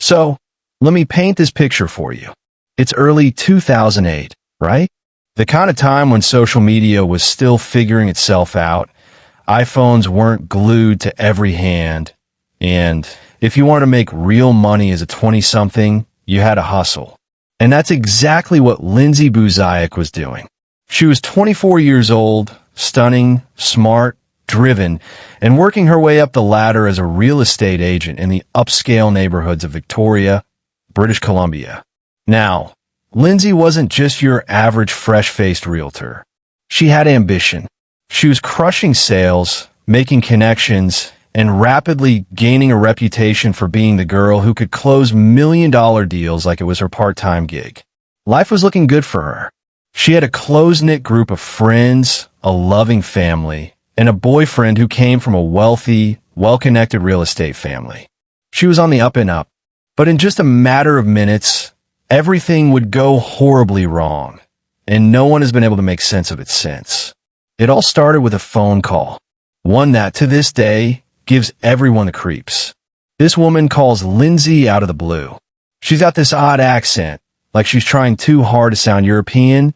So, let me paint this picture for you. It's early 2008, right? The kind of time when social media was still figuring itself out. iPhones weren't glued to every hand, and if you wanted to make real money as a 20-something, you had to hustle. And that's exactly what Lindsay Buziak was doing. She was 24 years old, stunning, smart, driven, and working her way up the ladder as a real estate agent in the upscale neighborhoods of Victoria, British Columbia. Now, Lindsay wasn't just your average fresh-faced realtor. She had ambition. She was crushing sales, making connections, and rapidly gaining a reputation for being the girl who could close million-dollar deals like it was her part-time gig. Life was looking good for her. She had a close-knit group of friends, a loving family, and a boyfriend who came from a wealthy, well-connected real estate family. She was on the up and up, but in just a matter of minutes, everything would go horribly wrong, and no one has been able to make sense of it since. It all started with a phone call, one that, to this day, gives everyone the creeps. This woman calls Lindsay out of the blue. She's got this odd accent, like she's trying too hard to sound European,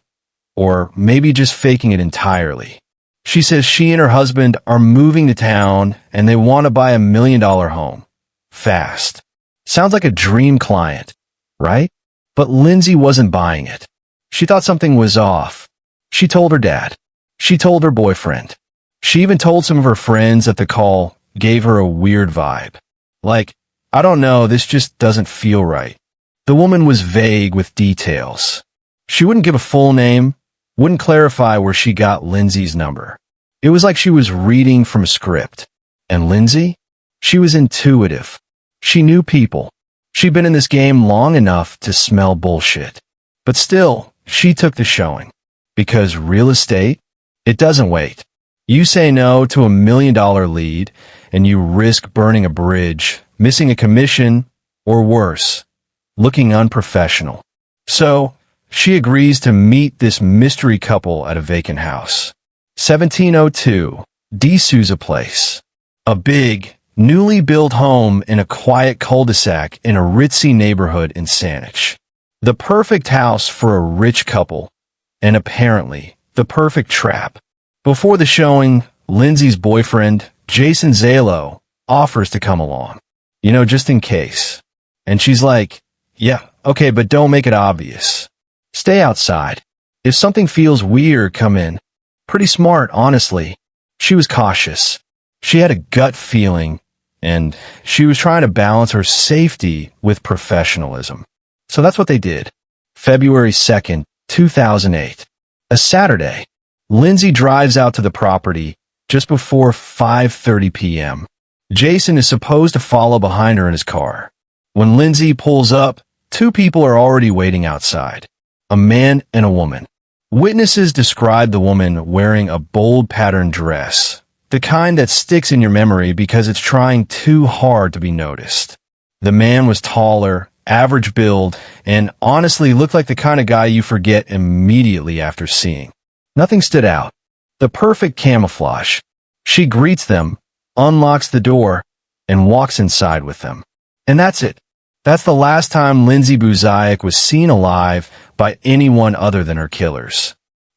or maybe just faking it entirely. She says she and her husband are moving to town and they want to buy $1 million home. Fast. Sounds like a dream client, right? But Lindsay wasn't buying it. She thought something was off. She told her dad. She told her boyfriend. She even told some of her friends that the call gave her a weird vibe. Like, I don't know, this just doesn't feel right. The woman was vague with details. She wouldn't give a full name, wouldn't clarify where she got Lindsay's number. It was like she was reading from a script. And Lindsay? She was intuitive. She knew people. She'd been in this game long enough to smell bullshit. But still, she took the showing. Because real estate? It doesn't wait. You say no to $1 million lead, and you risk burning a bridge, missing a commission, or worse, looking unprofessional. So, she agrees to meet this mystery couple at a vacant house. 1702, D'Souza Place. A big, newly built home in a quiet cul-de-sac in a ritzy neighborhood in Saanich. The perfect house for a rich couple, and apparently, the perfect trap. Before the showing, Lindsay's boyfriend, Jason Zalo, offers to come along. Just in case. And she's like, yeah, okay, but don't make it obvious. Stay outside. If something feels weird, come in. Pretty smart, honestly. She was cautious. She had a gut feeling, and she was trying to balance her safety with professionalism. So that's what they did. February 2nd, 2008. A Saturday. Lindsay drives out to the property just before 5:30 p.m. Jason is supposed to follow behind her in his car. When Lindsay pulls up, two people are already waiting outside. A man and a woman. Witnesses describe the woman wearing a bold patterned dress, the kind that sticks in your memory because it's trying too hard to be noticed. The man was taller, average build, and honestly looked like the kind of guy you forget immediately after seeing. Nothing stood out. The perfect camouflage. She greets them, unlocks the door, and walks inside with them. And that's it. That's the last time Lindsay Buziak was seen alive by anyone other than her killers.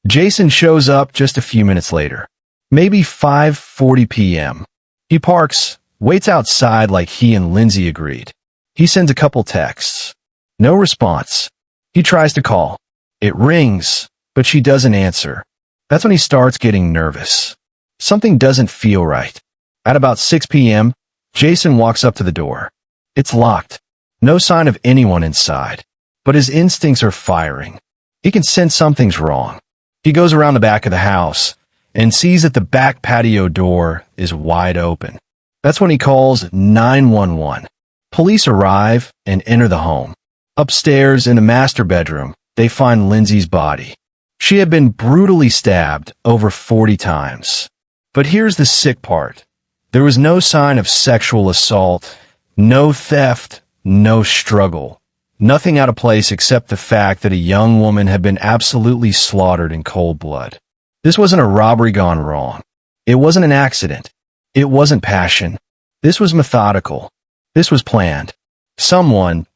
Jason shows up just a few minutes later. Maybe 5:40 p.m. He parks, waits outside like he and Lindsay agreed. He sends a couple texts. No response. He tries to call. It rings, but she doesn't answer. That's when he starts getting nervous. Something doesn't feel right. At about 6 p.m., Jason walks up to the door. It's locked. No sign of anyone inside. But his instincts are firing. He can sense something's wrong. He goes around the back of the house and sees that the back patio door is wide open. That's when he calls 911. Police arrive and enter the home. Upstairs in the master bedroom, they find Lindsay's body. She had been brutally stabbed over 40 times. But here's the sick part. There was no sign of sexual assault, no theft, no struggle. Nothing out of place except the fact that a young woman had been absolutely slaughtered in cold blood. This wasn't a robbery gone wrong. It wasn't an accident. It wasn't passion. This was methodical. This was planned. Someone,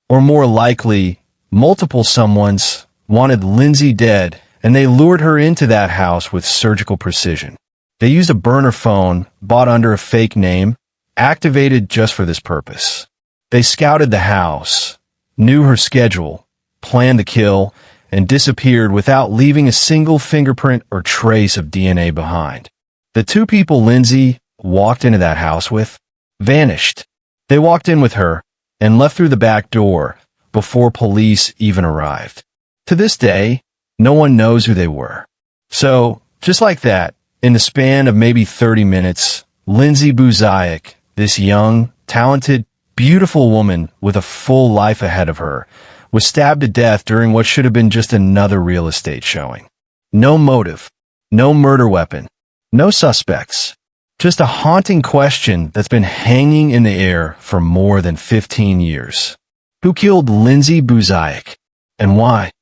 or more likely, multiple someones, wanted Lindsay dead, and they lured her into that house with surgical precision. They used a burner phone, bought under a fake name, activated just for this purpose. They scouted the house, knew her schedule, planned the kill, and disappeared without leaving a single fingerprint or trace of DNA behind. The two people Lindsay walked into that house with vanished. They walked in with her and left through the back door before police even arrived. To this day, no one knows who they were. So, just like that, in the span of maybe 30 minutes, Lindsay Buziak, this young, talented, beautiful woman with a full life ahead of her, was stabbed to death during what should have been just another real estate showing. No motive, no murder weapon, no suspects. Just a haunting question that's been hanging in the air for more than 15 years. Who killed Lindsay Buziak? And why?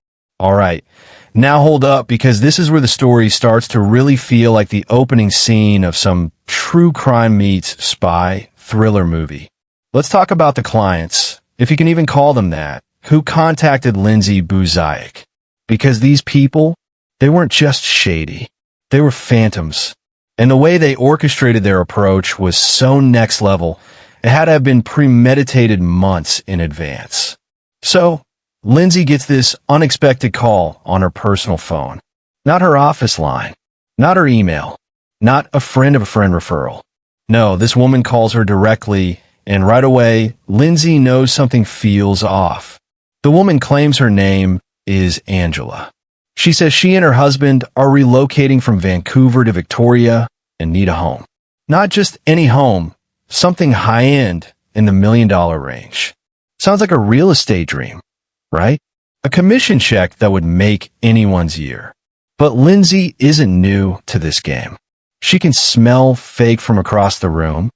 Alright, now hold up, because this is where the story starts to really feel like the opening scene of some true crime meets spy thriller movie. Let's talk about the clients, if you can even call them that, who contacted Lindsay Buziak. Because these people, they weren't just shady. They were phantoms. And the way they orchestrated their approach was so next level, it had to have been premeditated months in advance. So, Lindsay gets this unexpected call on her personal phone. Not her office line, not her email, not a friend of a friend referral. No, this woman calls her directly, and right away, Lindsay knows something feels off. The woman claims her name is Angela. She says she and her husband are relocating from Vancouver to Victoria and need a home. Not just any home, something high-end in the $1 million range. Sounds like a real estate dream, right? A commission check that would make anyone's year. But Lindsay isn't new to this game. She can smell fake from across the room,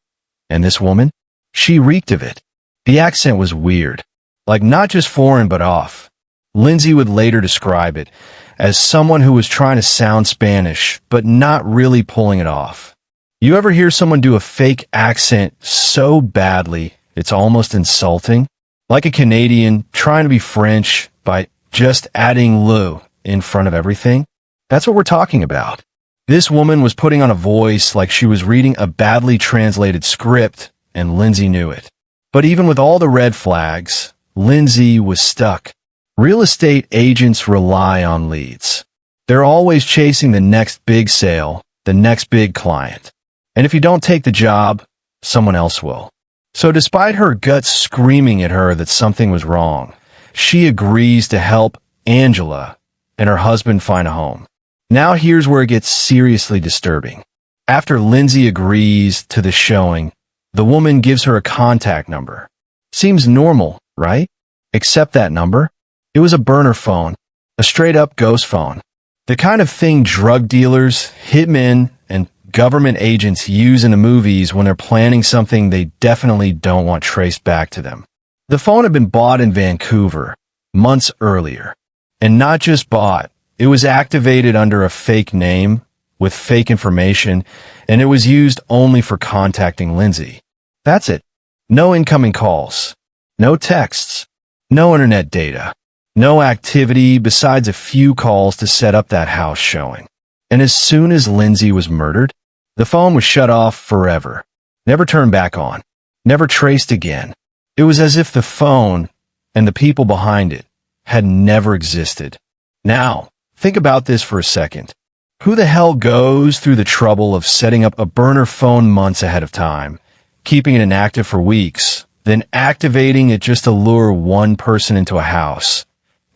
and this woman, she reeked of it. The accent was weird, like not just foreign but off. Lindsay would later describe it as someone who was trying to sound Spanish, but not really pulling it off. You ever hear someone do a fake accent so badly, it's almost insulting? Like a Canadian trying to be French by just adding le in front of everything? That's what we're talking about. This woman was putting on a voice like she was reading a badly translated script, and Lindsay knew it. But even with all the red flags, Lindsay was stuck. Real estate agents rely on leads. They're always chasing the next big sale, the next big client. And if you don't take the job, someone else will. So despite her gut screaming at her that something was wrong, she agrees to help Angela and her husband find a home. Now here's where it gets seriously disturbing. After Lindsay agrees to the showing, the woman gives her a contact number. Seems normal, right? Except that number? It was a burner phone, a straight-up ghost phone. The kind of thing drug dealers, hitmen, and government agents use in the movies when they're planning something they definitely don't want traced back to them. The phone had been bought in Vancouver months earlier. And not just bought, it was activated under a fake name with fake information, and it was used only for contacting Lindsay. That's it. No incoming calls, no texts, no internet data. No activity besides a few calls to set up that house showing. And as soon as Lindsay was murdered, the phone was shut off forever. Never turned back on. Never traced again. It was as if the phone and the people behind it had never existed. Now, think about this for a second. Who the hell goes through the trouble of setting up a burner phone months ahead of time, keeping it inactive for weeks, then activating it just to lure one person into a house,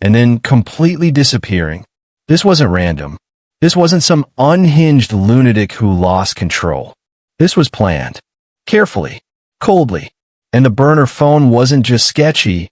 and then completely disappearing? This wasn't random. This wasn't some unhinged lunatic who lost control. This was planned. Carefully. Coldly. And the burner phone wasn't just sketchy,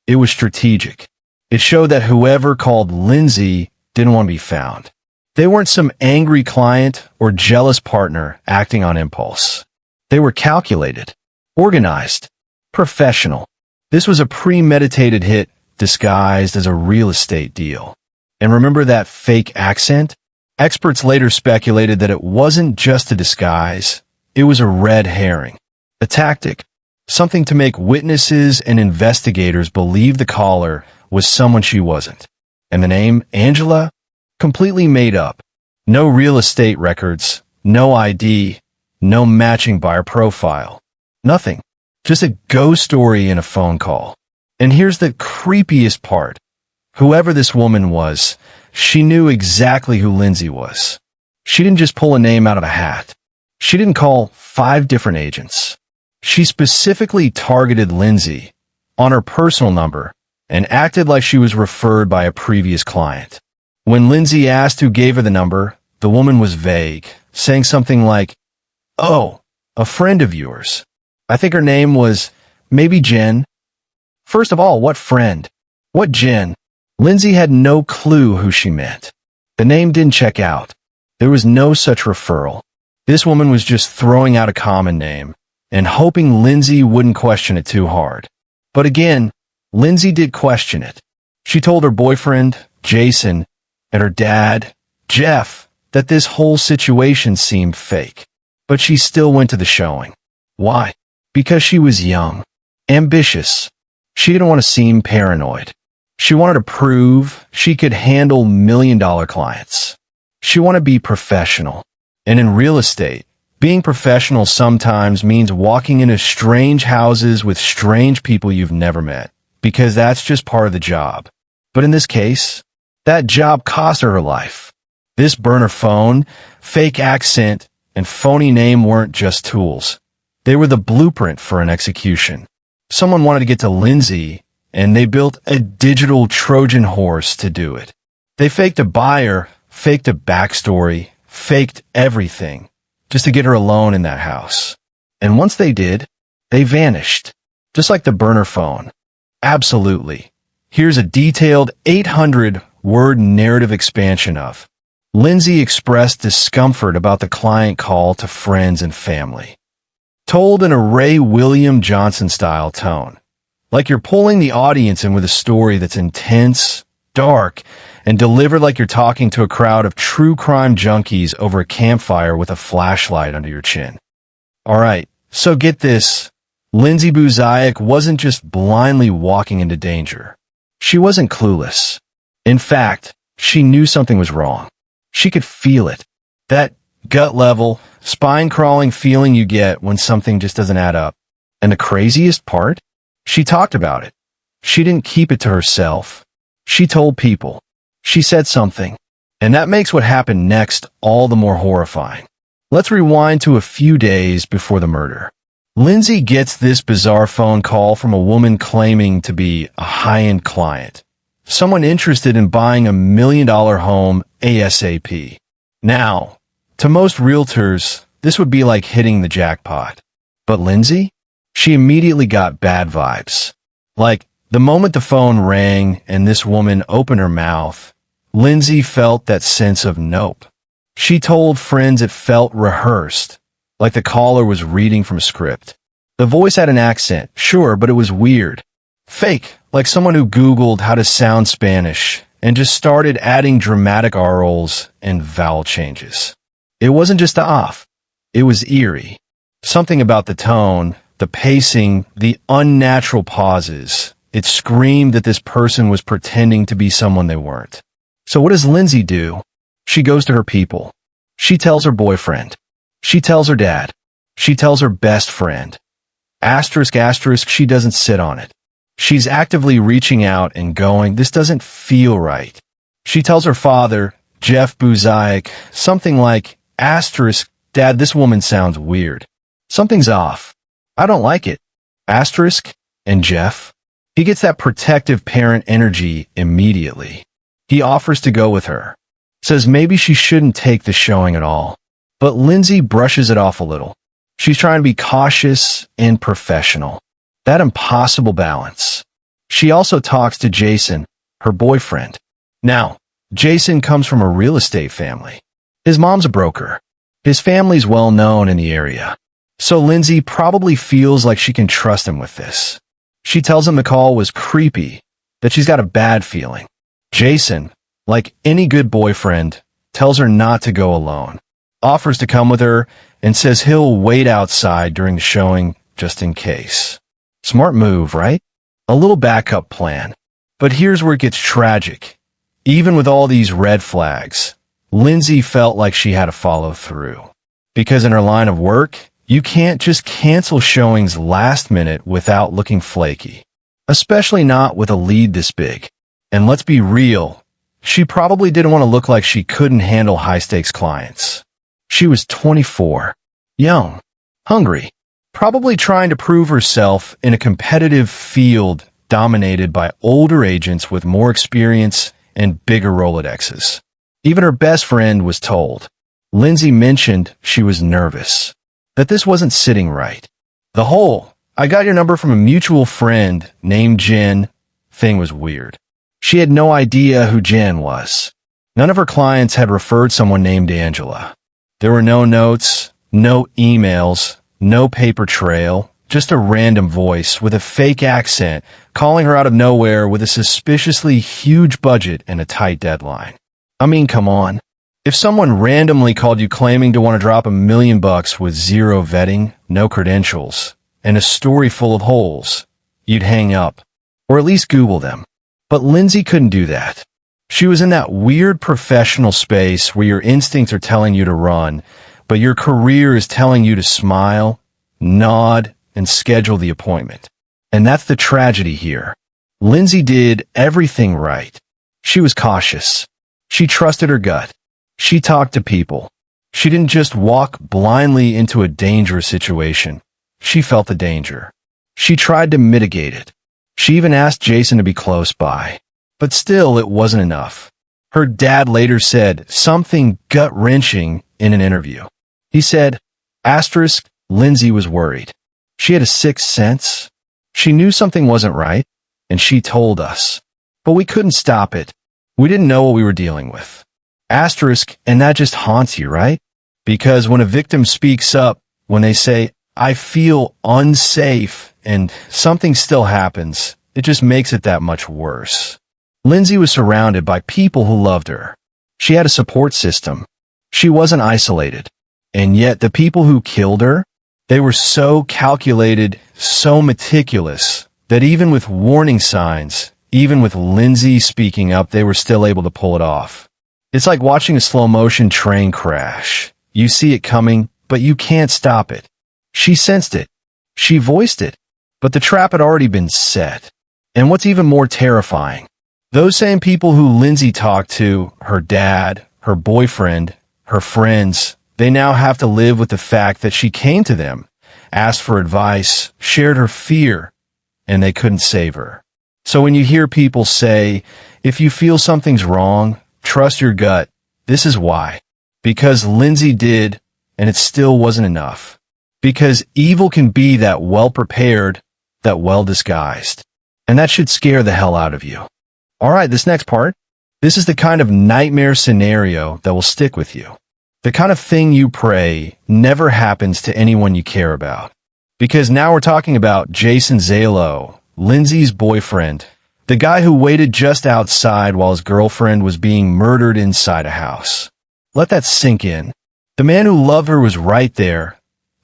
it was strategic. It showed that whoever called Lindsay didn't want to be found. They weren't some angry client or jealous partner acting on impulse. They were calculated, organized, professional. This was a premeditated hit disguised as a real estate deal. And remember that fake accent? Experts later speculated that it wasn't just a disguise, it was a red herring. A tactic, Something to make witnesses and investigators believe the caller was someone she wasn't. And the name, Angela? Completely made up. No real estate records, no ID, no matching buyer profile. Nothing. Just a ghost story in a phone call. And here's the creepiest part. Whoever this woman was, she knew exactly who Lindsay was. She didn't just pull a name out of a hat. She didn't call 5 different agents. She specifically targeted Lindsay on her personal number and acted like she was referred by a previous client. When Lindsay asked who gave her the number, the woman was vague, saying something like, "Oh, a friend of yours. I think her name was maybe Jen." First of all, what friend? What Jen? Lindsay had no clue who she meant. The name didn't check out. There was no such referral. This woman was just throwing out a common name and hoping Lindsay wouldn't question it too hard. But again, Lindsay did question it. She told her boyfriend, Jason, and her dad, Jeff, that this whole situation seemed fake. But she still went to the showing. Why? Because she was young, ambitious. She didn't want to seem paranoid. She wanted to prove she could handle million-dollar clients. She wanted to be professional. And in real estate, being professional sometimes means walking into strange houses with strange people you've never met, because that's just part of the job. But in this case, that job cost her life. This burner phone, fake accent, and phony name weren't just tools. They were the blueprint for an execution. Someone wanted to get to Lindsay, and they built a digital Trojan horse to do it. They faked a buyer, faked a backstory, faked everything, just to get her alone in that house. And once they did, they vanished, just like the burner phone. Absolutely. Here's a detailed 800-word narrative expansion of Lindsay expressed discomfort about the client call to friends and family. Told in a Ray William Johnson-style tone, like you're pulling the audience in with a story that's intense, dark, and delivered like you're talking to a crowd of true crime junkies over a campfire with a flashlight under your chin. Alright, so get this. Lindsay Buziak wasn't just blindly walking into danger. She wasn't clueless. In fact, she knew something was wrong. She could feel it. That gut-level, spine-crawling feeling you get when something just doesn't add up. And the craziest part? She talked about it. She didn't keep it to herself. She told people. She said something. And that makes what happened next all the more horrifying. Let's rewind to a few days before the murder. Lindsay gets this bizarre phone call from a woman claiming to be a high-end client. Someone interested in buying $1 million home ASAP. Now, to most realtors, this would be like hitting the jackpot. But Lindsay? She immediately got bad vibes. Like, the moment the phone rang and this woman opened her mouth, Lindsay felt that sense of nope. She told friends it felt rehearsed, like the caller was reading from a script. The voice had an accent, sure, but it was weird. Fake, like someone who Googled how to sound Spanish and just started adding dramatic RLs and vowel changes. It wasn't just off. It was eerie. Something about the tone, the pacing, the unnatural pauses. It screamed that this person was pretending to be someone they weren't. So what does Lindsay do? She goes to her people. She tells her boyfriend. She tells her dad. She tells her best friend. Asterisk, she doesn't sit on it. She's actively reaching out and going, this doesn't feel right. She tells her father, Jeff Buziak, something like, asterisk, Dad, this woman sounds weird. Something's off. I don't like it. Asterisk, and Jeff? He gets that protective parent energy immediately. He offers to go with her. Says maybe she shouldn't take the showing at all. But Lindsay brushes it off a little. She's trying to be cautious and professional. That impossible balance. She also talks to Jason, her boyfriend. Now, Jason comes from a real estate family. His mom's a broker. His family's well known in the area. So Lindsay probably feels like she can trust him with this. She tells him the call was creepy, that she's got a bad feeling. Jason, like any good boyfriend, tells her not to go alone, offers to come with her, and says he'll wait outside during the showing just in case. Smart move, right? A little backup plan. But here's where it gets tragic. Even with all these red flags, Lindsay felt like she had to follow through. Because in her line of work, you can't just cancel showings last minute without looking flaky. Especially not with a lead this big. And let's be real, she probably didn't want to look like she couldn't handle high-stakes clients. She was 24, young, hungry, probably trying to prove herself in a competitive field dominated by older agents with more experience and bigger Rolodexes. Even her best friend was told. Lindsay mentioned she was nervous, that this wasn't sitting right. The whole, "I got your number from a mutual friend named Jen" thing was weird. She had no idea who Jen was. None of her clients had referred someone named Angela. There were no notes, no emails, no paper trail, just a random voice with a fake accent calling her out of nowhere with a suspiciously huge budget and a tight deadline. I mean, come on. If someone randomly called you claiming to want to drop $1 million with zero vetting, no credentials, and a story full of holes, you'd hang up, or at least Google them. But Lindsay couldn't do that. She was in that weird professional space where your instincts are telling you to run, but your career is telling you to smile, nod, and schedule the appointment. And that's the tragedy here. Lindsay did everything right. She was cautious. She trusted her gut. She talked to people. She didn't just walk blindly into a dangerous situation. She felt the danger. She tried to mitigate it. She even asked Jason to be close by. But still, it wasn't enough. Her dad later said something gut-wrenching in an interview. He said, asterisk, Lindsay was worried. She had a sixth sense. She knew something wasn't right, and she told us. But we couldn't stop it. We didn't know what we were dealing with. Asterisk, and that just haunts you, right? Because when a victim speaks up, when they say, "I feel unsafe," and something still happens, it just makes it that much worse. Lindsay was surrounded by people who loved her. She had a support system. She wasn't isolated. And yet the people who killed her, they were so calculated, so meticulous, that even with warning signs, even with Lindsay speaking up, they were still able to pull it off. It's like watching a slow-motion train crash. You see it coming, but you can't stop it. She sensed it. She voiced it. But the trap had already been set. And what's even more terrifying, those same people who Lindsay talked to, her dad, her boyfriend, her friends, they now have to live with the fact that she came to them, asked for advice, shared her fear, and they couldn't save her. So when you hear people say, if you feel something's wrong, trust your gut, this is why. Because Lindsay did, and it still wasn't enough. Because evil can be that well-prepared, that well-disguised. And that should scare the hell out of you. Alright, this next part. This is the kind of nightmare scenario that will stick with you. The kind of thing you pray never happens to anyone you care about. Because now we're talking about Jason Zalo, Lindsay's boyfriend, the guy who waited just outside while his girlfriend was being murdered inside a house. Let that sink in. The man who loved her was right there,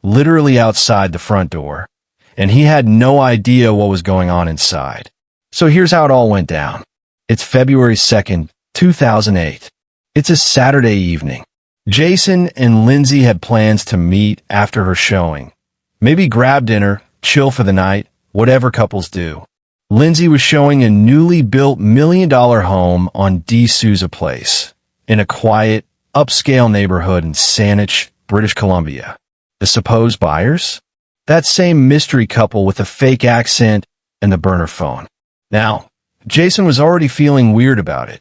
literally outside the front door, and he had no idea what was going on inside. So here's how it all went down. It's February 2nd, 2008. It's a Saturday evening. Jason and Lindsay had plans to meet after her showing. Maybe grab dinner, chill for the night, whatever couples do. Lindsay was showing a newly built $1 million home on D. Souza Place, in a quiet, upscale neighborhood in Saanich, British Columbia. The supposed buyers? That same mystery couple with a fake accent and the burner phone. Now, Jason was already feeling weird about it.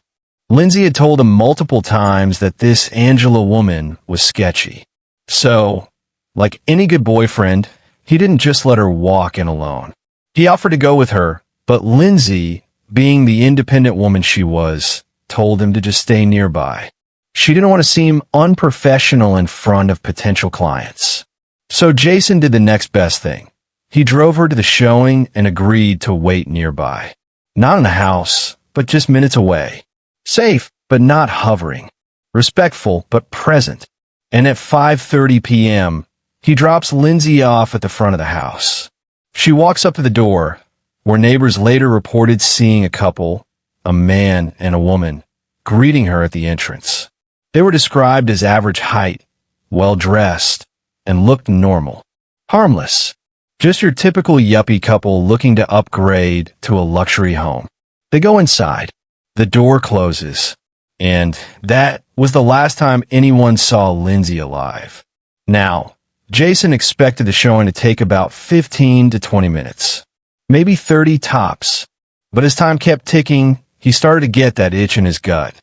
Lindsay had told him multiple times that this Angela woman was sketchy. So, like any good boyfriend, he didn't just let her walk in alone. He offered to go with her, but Lindsay, being the independent woman she was, told him to just stay nearby. She didn't want to seem unprofessional in front of potential clients. So Jason did the next best thing. He drove her to the showing and agreed to wait nearby. Not in the house, but just minutes away. Safe, but not hovering. Respectful, but present. And at 5:30 p.m., He drops Lindsay off at the front of the house. She walks up to the door, where neighbors later reported seeing a couple, a man and a woman, greeting her at the entrance. They were described as average height, well-dressed, and looked normal. Harmless. Just your typical yuppie couple looking to upgrade to a luxury home. They go inside. The door closes. And that was the last time anyone saw Lindsay alive. Now, Jason expected the showing to take about 15 to 20 minutes. Maybe 30 tops. But as time kept ticking, he started to get that itch in his gut.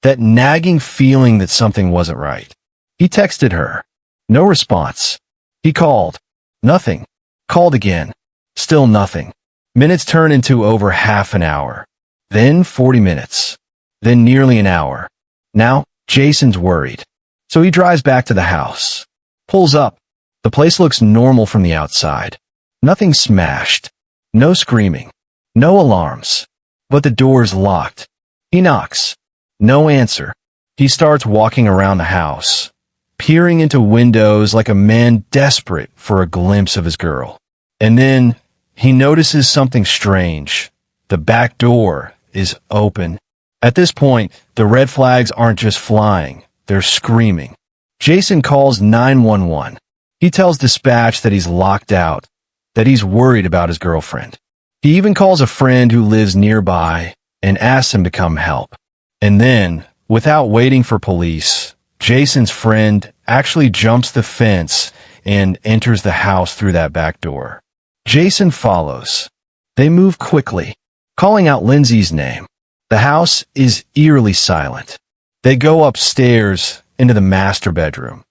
That nagging feeling that something wasn't right. He texted her. No response. He called. Nothing. Called again. Still nothing. Minutes turned into over half an hour. Then 40 minutes. Then nearly an hour. Now, Jason's worried. So he drives back to the house. Pulls up. The place looks normal from the outside. Nothing smashed. No screaming. No alarms. But the door's locked. He knocks. No answer. He starts walking around the house, peering into windows like a man desperate for a glimpse of his girl. And then he notices something strange. The back door is open. At this point, the red flags aren't just flying, they're screaming. Jason calls 911. He tells dispatch that he's locked out, that he's worried about his girlfriend. He even calls a friend who lives nearby and asks him to come help. And then, without waiting for police, Jason's friend actually jumps the fence and enters the house through that back door. Jason follows. They move quickly, calling out Lindsay's name. The house is eerily silent. They go upstairs into the master bedroom,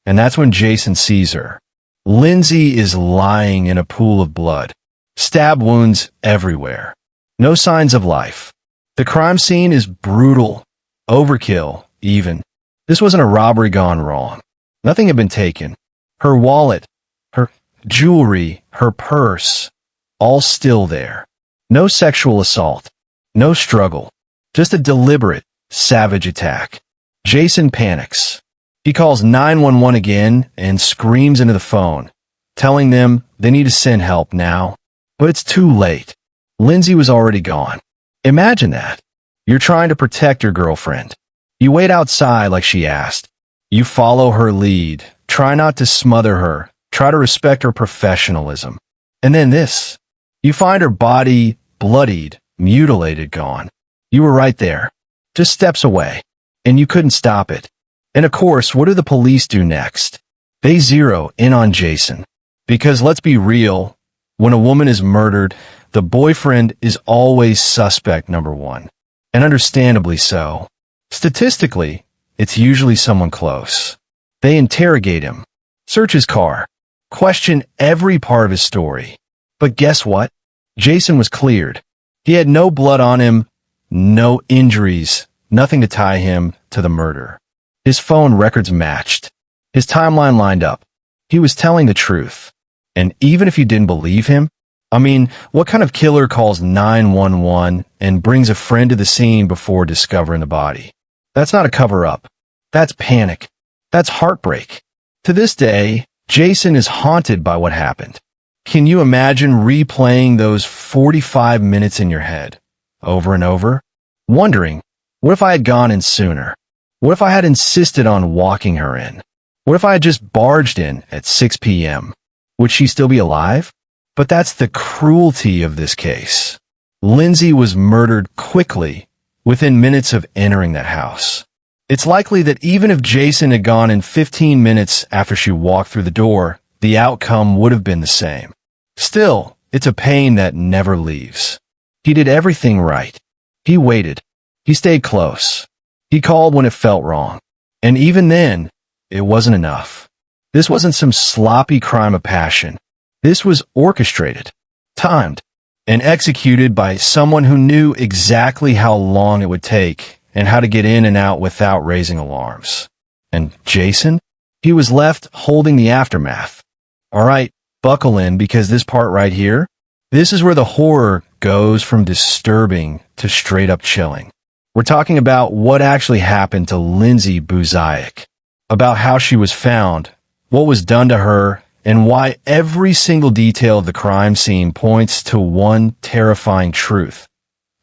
and that's when Jason sees her. Lindsay is lying in a pool of blood, stab wounds everywhere. No signs of life. The crime scene is brutal, overkill even. This wasn't a robbery gone wrong. Nothing had been taken. Her wallet, her jewelry, her purse, all still there. No sexual assault. No struggle, just a deliberate, savage attack. Jason panics. He calls 911 again and screams into the phone, telling them they need to send help now. But it's too late. Lindsay was already gone. Imagine that. You're trying to protect your girlfriend. You wait outside like she asked. You follow her lead, try not to smother her, try to respect her professionalism. And then this. You find her body bloodied, mutilated, gone. You were right there, just steps away, and you couldn't stop it. And of course, what do the police do next? They zero in on Jason. Because let's be real, when a woman is murdered, the boyfriend is always suspect number one. And understandably so. Statistically, it's usually someone close. They interrogate him, search his car, question every part of his story. But guess what? Jason was cleared. He had no blood on him, no injuries, nothing to tie him to the murder. His phone records matched. His timeline lined up. He was telling the truth. And even if you didn't believe him, I mean, what kind of killer calls 911 and brings a friend to the scene before discovering the body? That's not a cover-up. That's panic. That's heartbreak. To this day, Jason is haunted by what happened. Can you imagine replaying those 45 minutes in your head, over and over? Wondering, what if I had gone in sooner? What if I had insisted on walking her in? What if I had just barged in at 6 p.m.? Would she still be alive? But that's the cruelty of this case. Lindsay was murdered quickly, within minutes of entering that house. It's likely that even if Jason had gone in 15 minutes after she walked through the door, the outcome would have been the same. Still, it's a pain that never leaves. He did everything right. He waited. He stayed close. He called when it felt wrong. And even then, it wasn't enough. This wasn't some sloppy crime of passion. This was orchestrated, timed, and executed by someone who knew exactly how long it would take and how to get in and out without raising alarms. And Jason? He was left holding the aftermath. All right, buckle in, because this part right here, this is where the horror goes from disturbing to straight up chilling. We're talking about what actually happened to Lindsay Buziak, about how she was found, what was done to her, and why every single detail of the crime scene points to one terrifying truth.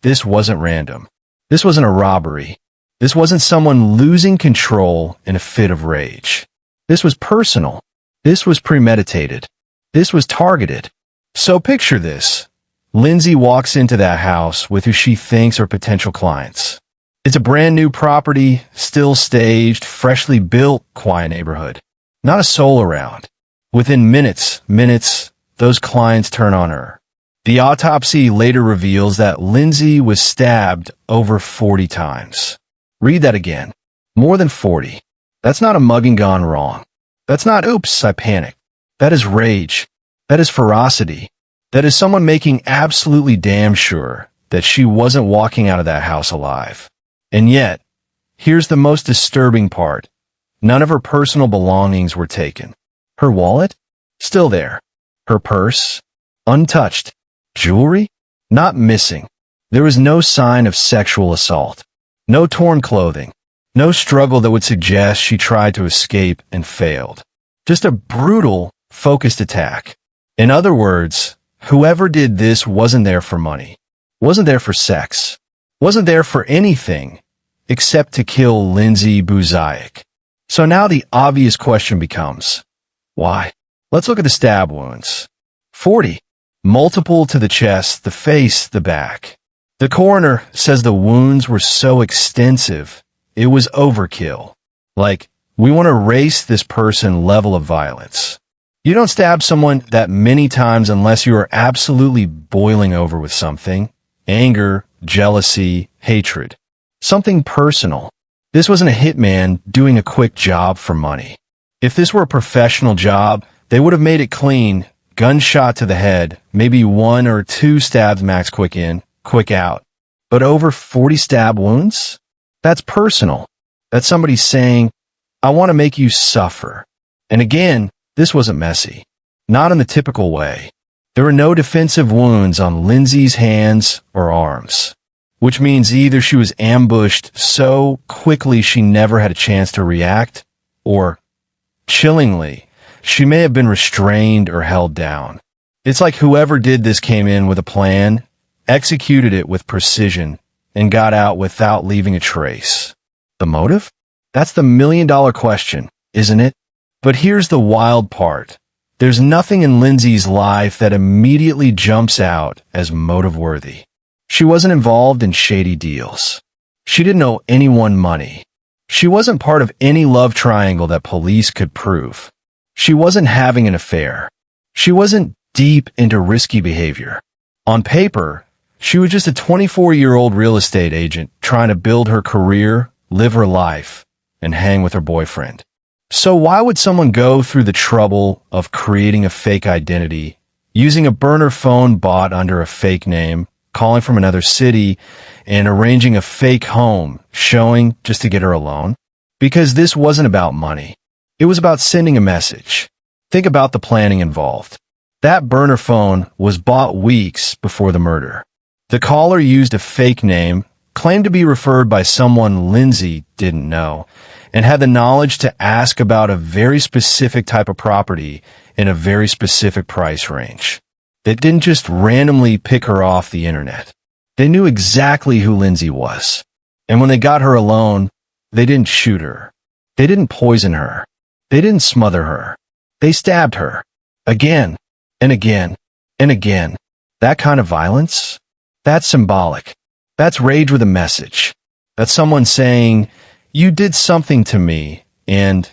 This wasn't random. This wasn't a robbery. This wasn't someone losing control in a fit of rage. This was personal. This was premeditated. This was targeted. So picture this. Lindsay walks into that house with who she thinks are potential clients. It's a brand new property, still staged, freshly built, quiet neighborhood. Not a soul around. Within minutes, those clients turn on her. The autopsy later reveals that Lindsay was stabbed over 40 times. Read that again. More than 40. That's not a mugging gone wrong. That's not, oops, I panicked. That is rage. That is ferocity. That is someone making absolutely damn sure that she wasn't walking out of that house alive. And yet, here's the most disturbing part. None of her personal belongings were taken. Her wallet? Still there. Her purse? Untouched. Jewelry? Not missing. There was no sign of sexual assault. No torn clothing. No struggle that would suggest she tried to escape and failed. Just a brutal, focused attack. In other words, whoever did this wasn't there for money. Wasn't there for sex. Wasn't there for anything except to kill Lindsay Buziak. So now the obvious question becomes, why? Let's look at the stab wounds. 40. Multiple to the chest, the face, the back. The coroner says the wounds were so extensive, it was overkill. Like, we want to raise this person level of violence. You don't stab someone that many times unless you are absolutely boiling over with something. Anger, jealousy, hatred. Something personal. This wasn't a hitman doing a quick job for money. If this were a professional job, they would have made it clean, gunshot to the head, maybe 1 or 2 stabs max, quick in, quick out. But over 40 stab wounds? That's personal. That's somebody saying, I want to make you suffer. And again, this wasn't messy. Not in the typical way. There were no defensive wounds on Lindsay's hands or arms, which means either she was ambushed so quickly she never had a chance to react, or, chillingly, she may have been restrained or held down. It's like whoever did this came in with a plan, executed it with precision, and got out without leaving a trace. The motive? That's the million-dollar question, isn't it? But here's the wild part. There's nothing in Lindsay's life that immediately jumps out as motive-worthy. She wasn't involved in shady deals. She didn't owe anyone money. She wasn't part of any love triangle that police could prove. She wasn't having an affair. She wasn't deep into risky behavior. On paper, she was just a 24-year-old real estate agent trying to build her career, live her life, and hang with her boyfriend. So why would someone go through the trouble of creating a fake identity, using a burner phone bought under a fake name, calling from another city, and arranging a fake home showing just to get her alone? Because this wasn't about money. It was about sending a message. Think about the planning involved. That burner phone was bought weeks before the murder. The caller used a fake name, claimed to be referred by someone Lindsay didn't know, and had the knowledge to ask about a very specific type of property in a very specific price range. They didn't just randomly pick her off the internet. They knew exactly who Lindsay was. And when they got her alone, they didn't shoot her. They didn't poison her. They didn't smother her. They stabbed her. Again, and again, and again. That kind of violence? That's symbolic. That's rage with a message. That's someone saying, you did something to me, and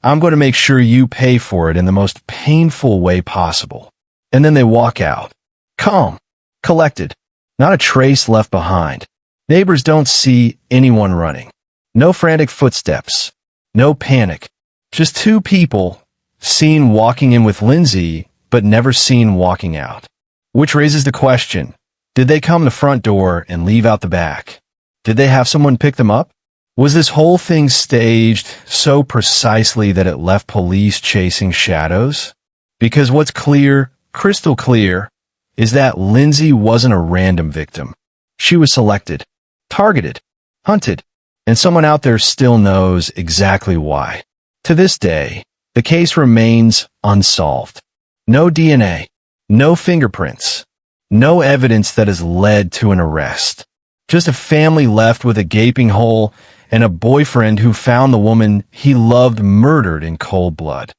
I'm going to make sure you pay for it in the most painful way possible. And then they walk out. Calm. Collected. Not a trace left behind. Neighbors don't see anyone running. No frantic footsteps. No panic. Just 2 people seen walking in with Lindsay, but never seen walking out. Which raises the question, did they come the front door and leave out the back? Did they have someone pick them up? Was this whole thing staged so precisely that it left police chasing shadows? Because what's clear, crystal clear, is that Lindsay wasn't a random victim. She was selected, targeted, hunted, and someone out there still knows exactly why. To this day, The case remains unsolved. No DNA, no fingerprints, no evidence that has led to an arrest. Just a family left with a gaping hole and a boyfriend who found the woman he loved murdered in cold blood.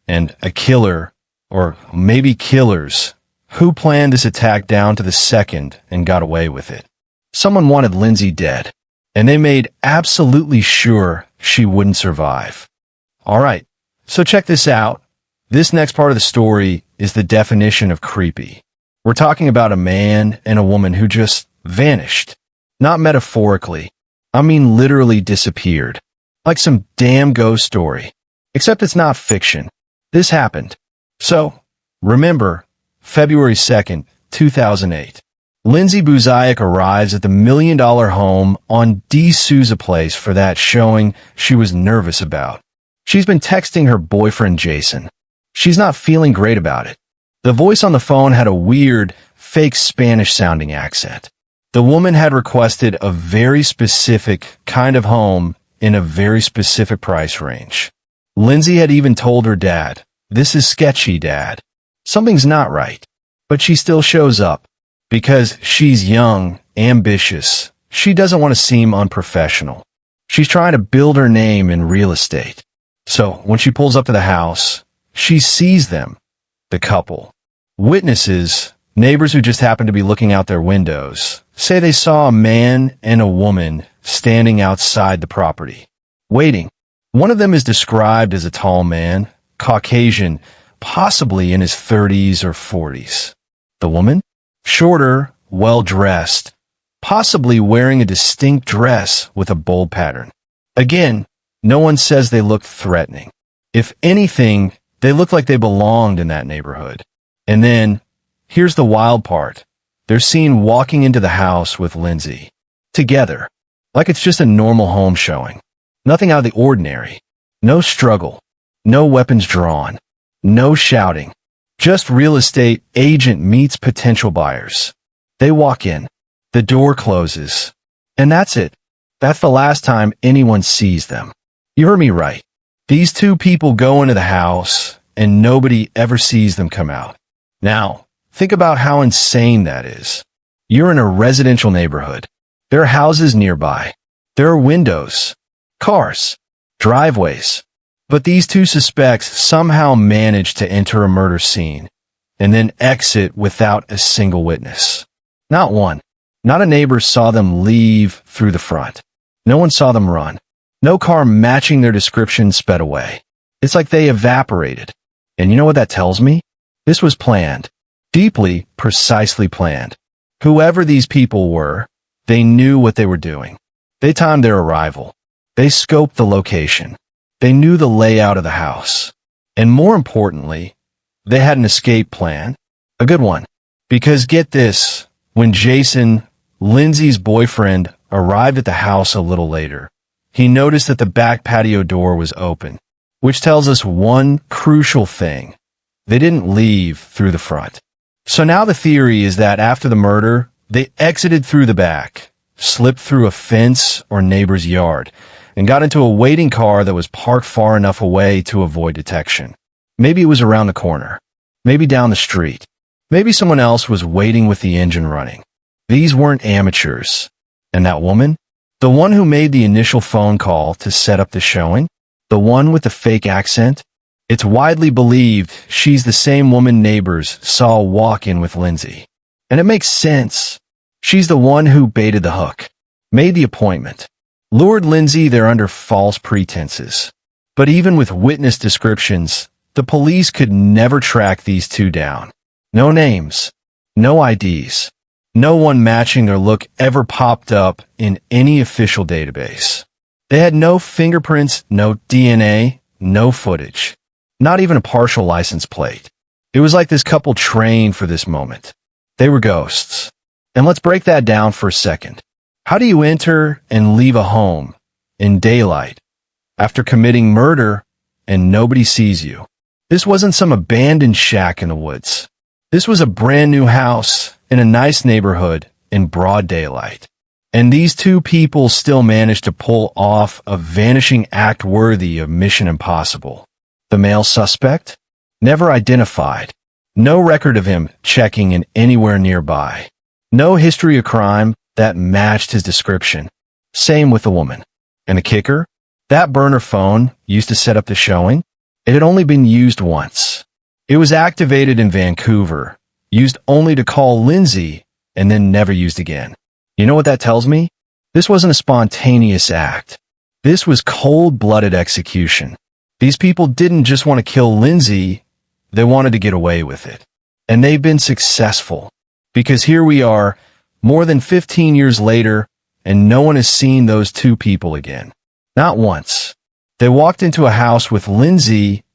And a killer, or maybe killers, who planned this attack down to the second and got away with it. Someone wanted Lindsay dead, and they made absolutely sure she wouldn't survive. Alright, so check this out. This next part of the story is the definition of creepy. We're talking about a man and a woman who just vanished. Not metaphorically. I mean literally disappeared. Like some damn ghost story. Except it's not fiction. This happened. So, remember, February 2nd, 2008. Lindsay Buziak arrives at the $1 million home on D. Souza Place for that showing she was nervous about. She's been texting her boyfriend Jason. She's not feeling great about it. The voice on the phone had a weird, fake Spanish-sounding accent. The woman had requested a very specific kind of home in a very specific price range. Lindsay had even told her dad, "This is sketchy, Dad. Something's not right." But she still shows up. Because she's young, ambitious, she doesn't want to seem unprofessional. She's trying to build her name in real estate. So when she pulls up to the house, she sees them, the couple. Witnesses, neighbors who just happened to be looking out their windows, say they saw a man and a woman standing outside the property, waiting. One of them is described as a tall man, Caucasian, possibly in his 30s or 40s. The woman? Shorter, well-dressed, possibly wearing a distinct dress with a bold pattern. Again, no one says they looked threatening. If anything, they looked like they belonged in that neighborhood. And then, here's the wild part. They're seen walking into the house with Lindsay. Together. Like it's just a normal home showing. Nothing out of the ordinary. No struggle. No weapons drawn. No shouting. Just real estate agent meets potential buyers. They walk in. The door closes. And that's it. That's the last time anyone sees them. You heard me right. These two people go into the house, and nobody ever sees them come out. Now, think about how insane that is. You're in a residential neighborhood. There are houses nearby. There are windows, cars, driveways. But these two suspects somehow managed to enter a murder scene and then exit without a single witness. Not one. Not a neighbor saw them leave through the front. No one saw them run. No car matching their description sped away. It's like they evaporated. And you know what that tells me? This was planned. Deeply, precisely planned. Whoever these people were, they knew what they were doing. They timed their arrival. They scoped the location. They knew the layout of the house. And more importantly, they had an escape plan. A good one. Because get this, when Jason, Lindsay's boyfriend, arrived at the house a little later, he noticed that the back patio door was open, which tells us one crucial thing. They didn't leave through the front. So now the theory is that after the murder, they exited through the back, slipped through a fence or neighbor's yard, and got into a waiting car that was parked far enough away to avoid detection. Maybe it was around the corner. Maybe down the street. Maybe someone else was waiting with the engine running. These weren't amateurs. And that woman? The one who made the initial phone call to set up the showing? The one with the fake accent? It's widely believed she's the same woman neighbors saw walk in with Lindsay. And it makes sense. She's the one who baited the hook, made the appointment, lured Lindsay there under false pretenses. But even with witness descriptions, the police could never track these two down. No names, no IDs, no one matching their look ever popped up in any official database. They had no fingerprints, no DNA, no footage, not even a partial license plate. It was like this couple trained for this moment. They were ghosts. And let's break that down for a second. How do you enter and leave a home in daylight after committing murder and nobody sees you? This wasn't some abandoned shack in the woods. This was a brand new house in a nice neighborhood in broad daylight. And these two people still managed to pull off a vanishing act worthy of Mission Impossible. The male suspect? Never identified. No record of him checking in anywhere nearby. No history of crime that matched his description. Same with the woman. And the kicker? That burner phone used to set up the showing? It had only been used once. It was activated in Vancouver, used only to call Lindsay, and then never used again. You know what that tells me? This wasn't a spontaneous act. This was cold-blooded execution. These people didn't just want to kill Lindsay, they wanted to get away with it. And they've been successful. Because here we are, more than 15 years later, and no one has seen those two people again. Not once. They walked into a house with Lindsay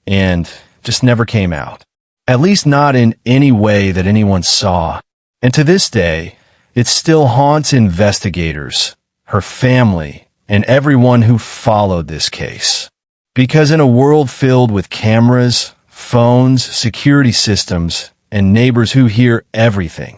and just never came out. At least not in any way that anyone saw. And to this day, it still haunts investigators, her family, and everyone who followed this case. Because in a world filled with cameras, phones, security systems, and neighbors who hear everything,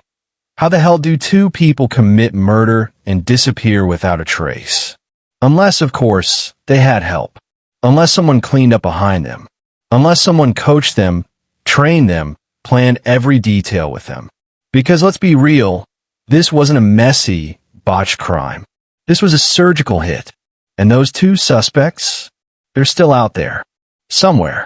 how the hell do two people commit murder and disappear without a trace? Unless, of course, they had help. Unless someone cleaned up behind them. Unless someone coached them, trained them, planned every detail with them. Because let's be real, this wasn't a messy, botched crime. This was a surgical hit. And those two suspects, they're still out there. Somewhere.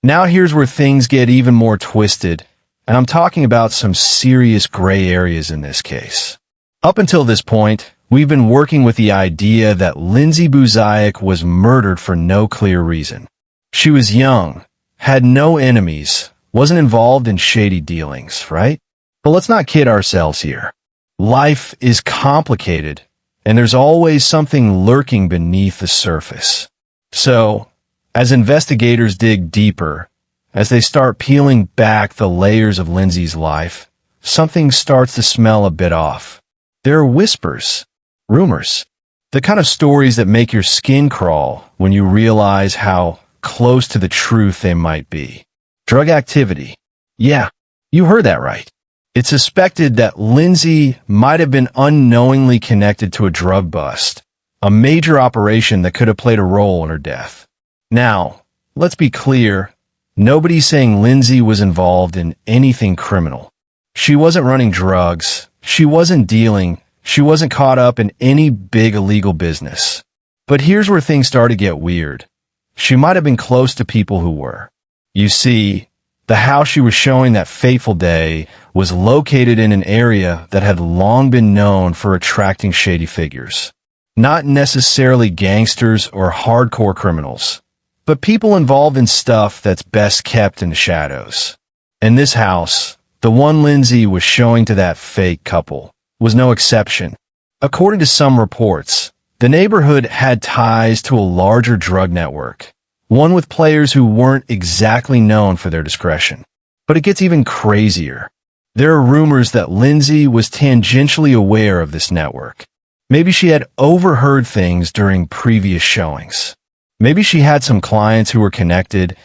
Now here's where things get even more twisted, and I'm talking about some serious gray areas in this case. Up until this point, we've been working with the idea that Lindsay Buziak was murdered for no clear reason. She was young, had no enemies, wasn't involved in shady dealings, right? But let's not kid ourselves here. Life is complicated, and there's always something lurking beneath the surface. So, as investigators dig deeper, as they start peeling back the layers of Lindsay's life, something starts to smell a bit off. There are whispers, rumors, the kind of stories that make your skin crawl when you realize how close to the truth they might be. Drug activity. Yeah, you heard that right. It's suspected that Lindsay might have been unknowingly connected to a drug bust, a major operation that could have played a role in her death. Now, let's be clear, nobody's saying Lindsay was involved in anything criminal. She wasn't running drugs, she wasn't dealing, she wasn't caught up in any big illegal business. But here's where things start to get weird. She might have been close to people who were. You see, the house she was showing that fateful day was located in an area that had long been known for attracting shady figures. Not necessarily gangsters or hardcore criminals, but people involved in stuff that's best kept in the shadows. And this house, the one Lindsay was showing to that fake couple, was no exception. According to some reports, the neighborhood had ties to a larger drug network, one with players who weren't exactly known for their discretion. But it gets even crazier. There are rumors that Lindsay was tangentially aware of this network. Maybe she had overheard things during previous showings. Maybe she had some clients who were connected,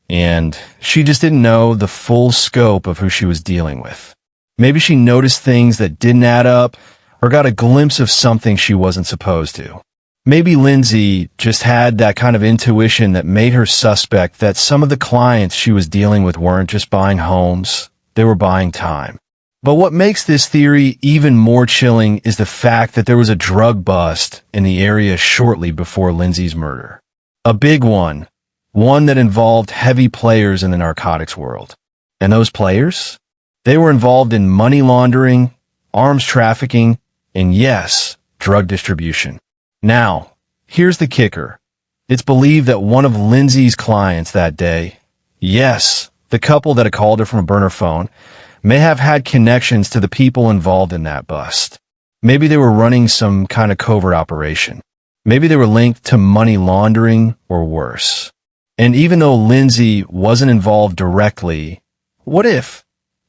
and she just didn't know the full scope of who she was dealing with. Maybe she noticed things that didn't add up, or got a glimpse of something she wasn't supposed to. Maybe Lindsay just had that kind of intuition that made her suspect that some of the clients she was dealing with weren't just buying homes, they were buying time. But what makes this theory even more chilling is the fact that there was a drug bust in the area shortly before Lindsay's murder. A big one that involved heavy players in the narcotics world. And those players? They were involved in money laundering, arms trafficking, and yes, drug distribution. Now, here's the kicker. It's believed that one of Lindsay's clients that day, yes, the couple that had called her from a burner phone, may have had connections to the people involved in that bust. Maybe they were running some kind of covert operation. Maybe they were linked to money laundering or worse. And even though Lindsay wasn't involved directly, what if,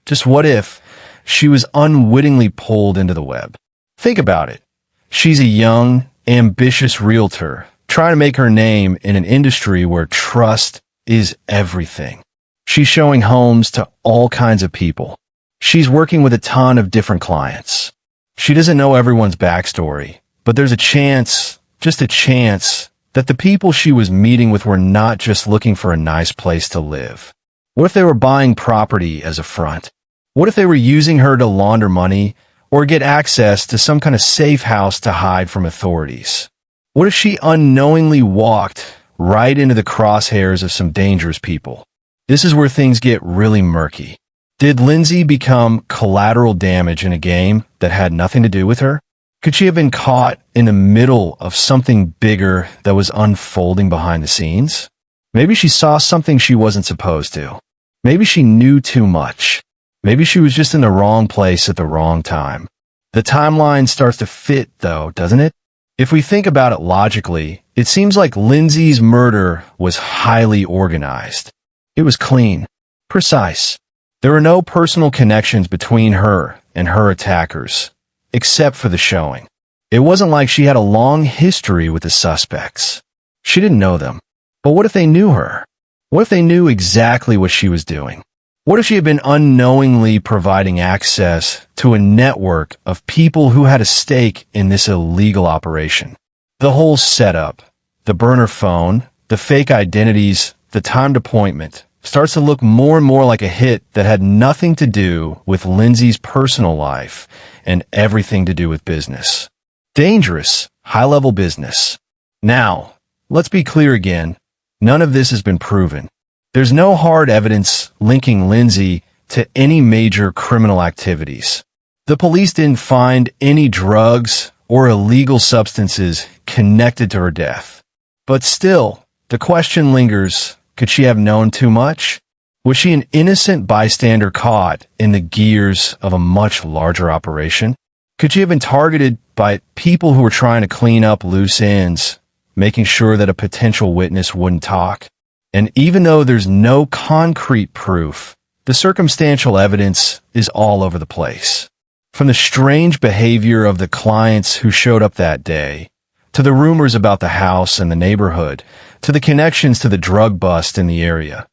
just what if, she was unwittingly pulled into the web? Think about it. She's a young, ambitious realtor trying to make her name in an industry where trust is everything. She's showing homes to all kinds of people. She's working with a ton of different clients. She doesn't know everyone's backstory, but there's a chance, just a chance, That the people she was meeting with were not just looking for a nice place to live. What if they were buying property as a front? What if they were using her to launder money or get access to some kind of safe house to hide from authorities? What if she unknowingly walked right into the crosshairs of some dangerous people? This is where things get really murky. Did Lindsay become collateral damage in a game that had nothing to do with her? Could she have been caught in the middle of something bigger that was unfolding behind the scenes? Maybe she saw something she wasn't supposed to. Maybe she knew too much. Maybe she was just in the wrong place at the wrong time. The timeline starts to fit, though, doesn't it? If we think about it logically, it seems like Lindsay's murder was highly organized. It was clean, precise. There were no personal connections between her and her attackers, except for the showing. It wasn't like she had a long history with the suspects. She didn't know them. But what if they knew her? What if they knew exactly what she was doing? What if she had been unknowingly providing access to a network of people who had a stake in this illegal operation? The whole setup, the burner phone, the fake identities, the timed appointment, starts to look more and more like a hit that had nothing to do with Lindsay's personal life and everything to do with business. Dangerous, high-level business. Now, let's be clear again. None of this has been proven. There's no hard evidence linking Lindsay to any major criminal activities. The police didn't find any drugs or illegal substances connected to her death. But still, the question lingers, could she have known too much? Was she an innocent bystander caught in the gears of a much larger operation? Could she have been targeted by people who were trying to clean up loose ends, making sure that a potential witness wouldn't talk? And even though there's no concrete proof, the circumstantial evidence is all over the place. From the strange behavior of the clients who showed up that day, to the rumors about the house and the neighborhood, to the connections to the drug bust in the area,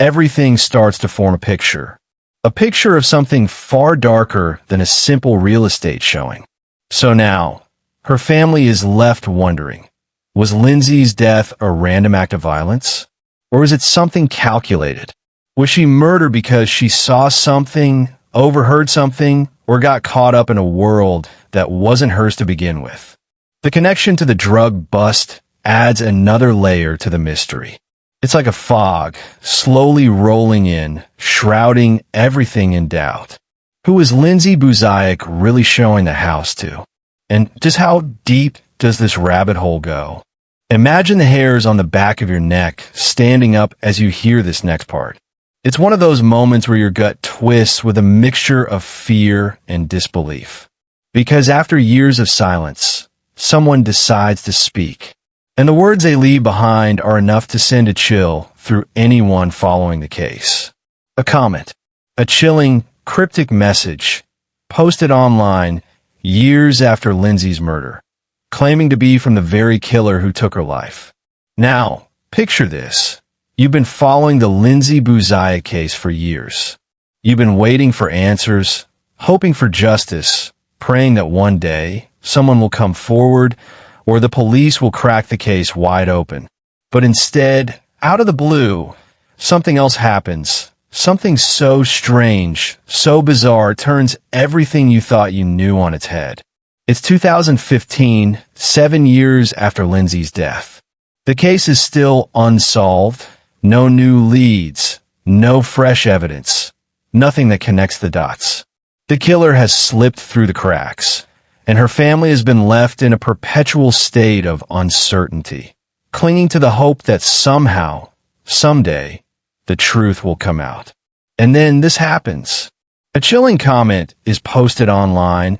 everything starts to form a picture. A picture of something far darker than a simple real estate showing. So now, her family is left wondering, was Lindsay's death a random act of violence? Or was it something calculated? Was she murdered because she saw something, overheard something, or got caught up in a world that wasn't hers to begin with? The connection to the drug bust adds another layer to the mystery. It's like a fog, slowly rolling in, shrouding everything in doubt. Who is Lindsay Buziak really showing the house to? And just how deep does this rabbit hole go? Imagine the hairs on the back of your neck standing up as you hear this next part. It's one of those moments where your gut twists with a mixture of fear and disbelief. Because after years of silence, someone decides to speak. And the words they leave behind are enough to send a chill through anyone following the case. A comment, a chilling, cryptic message, posted online years after Lindsay's murder, claiming to be from the very killer who took her life. Now, picture this. You've been following the Lindsay Buziak case for years. You've been waiting for answers, hoping for justice, praying that one day someone will come forward or the police will crack the case wide open. But instead, out of the blue, something else happens. Something so strange, so bizarre, it turns everything you thought you knew on its head. It's 2015, 7 years after Lindsay's death. The case is still unsolved. No new leads, no fresh evidence, nothing that connects the dots. The killer has slipped through the cracks, and her family has been left in a perpetual state of uncertainty, clinging to the hope that somehow, someday, the truth will come out. And then this happens. A chilling comment is posted online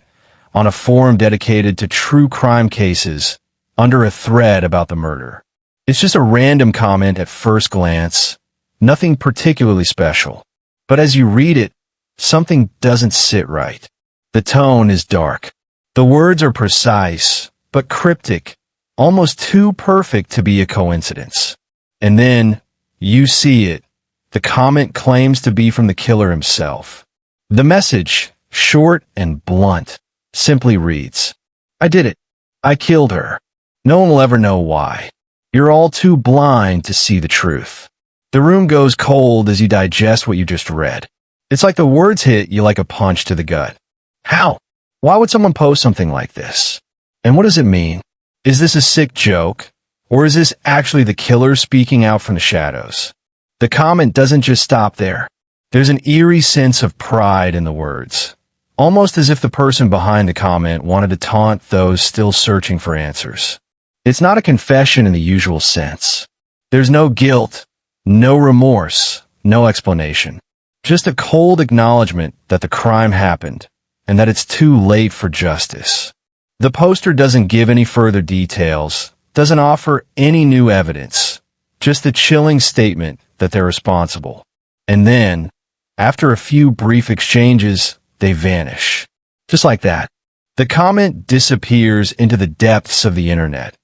on a forum dedicated to true crime cases under a thread about the murder. It's just a random comment at first glance, nothing particularly special. But as you read it, something doesn't sit right. The tone is dark. The words are precise, but cryptic, almost too perfect to be a coincidence. And then, you see it. The comment claims to be from the killer himself. The message, short and blunt, simply reads, "I did it. I killed her. No one will ever know why. You're all too blind to see the truth. The room goes cold as you digest what you just read. It's like the words hit you like a punch to the gut. How? Why would someone post something like this? And what does it mean? Is this a sick joke? Or is this actually the killer speaking out from the shadows? The comment doesn't just stop there. There's an eerie sense of pride in the words, almost as if the person behind the comment wanted to taunt those still searching for answers. It's not a confession in the usual sense. There's no guilt, no remorse, no explanation. Just a cold acknowledgement that the crime happened and that it's too late for justice. The poster doesn't give any further details, doesn't offer any new evidence, just a chilling statement that they're responsible. And then, after a few brief exchanges, they vanish. Just like that. The comment disappears into the depths of the internet,